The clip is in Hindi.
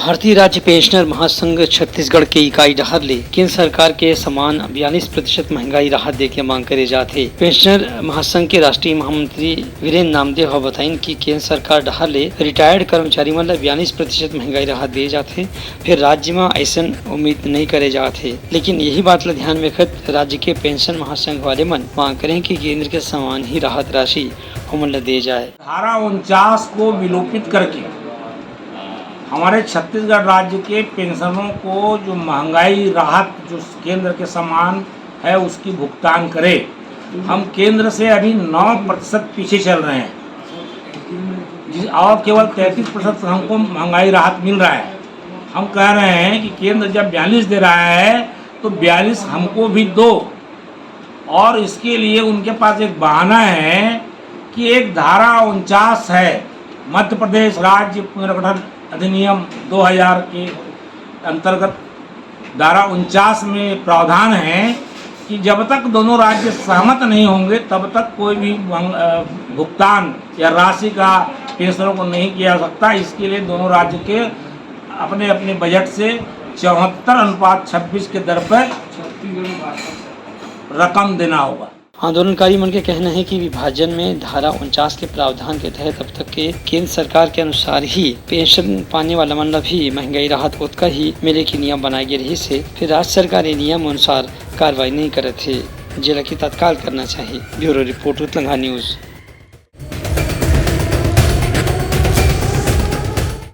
भारतीय राज्य पेंशनर महासंघ छत्तीसगढ़ के इकाई डहर ले केंद्र सरकार के समान 42% महंगाई राहत दे के मांग करे जाते। पेंशनर महासंघ के राष्ट्रीय महामंत्री वीरेंद्र नामदेव बताइन कि केंद्र सरकार डहर ले रिटायर्ड कर्मचारी मन ला 42% महंगाई राहत दे जाते, फिर राज्य में ऐसा उम्मीद नहीं करे जाते। लेकिन यही बात ला ध्यान में रखत राज्य के पेंशन महासंघ वाले मन मांग करें कि केंद्र के समान ही राहत राशि उमन ला दे जाए। धारा 49 को विलोपित करके हमारे छत्तीसगढ़ राज्य के पेंशनरों को जो महंगाई राहत जो केंद्र के समान है उसकी भुगतान करे। हम केंद्र से अभी 9% पीछे चल रहे हैं और केवल 33% हमको महंगाई राहत मिल रहा है। हम कह रहे हैं कि केंद्र जब 42 दे रहा है तो 42 हमको भी दो। और इसके लिए उनके पास एक बहाना है कि एक धारा 49 है, मध्य प्रदेश राज्य पुनर्गठन अधिनियम 2000 के अंतर्गत धारा 49 में प्रावधान है कि जब तक दोनों राज्य सहमत नहीं होंगे तब तक कोई भी भुगतान या राशि का पेंशनरों को नहीं किया जा सकता। इसके लिए दोनों राज्य के अपने अपने बजट से 74:26 के दर पर रकम देना होगा। आंदोलनकारी मन के कहना है कि विभाजन में धारा 49 के प्रावधान के तहत अब तक के केंद्र सरकार के अनुसार ही पेंशन पाने वाला मन ला भी महंगाई राहत उतना ही मिले की नियम बनाए गए रही से फिर राज्य सरकार ये नियम अनुसार कार्रवाई नहीं करे थे, जेला की तत्काल करना चाहिए। ब्यूरो रिपोर्ट उत्तलंगा न्यूज।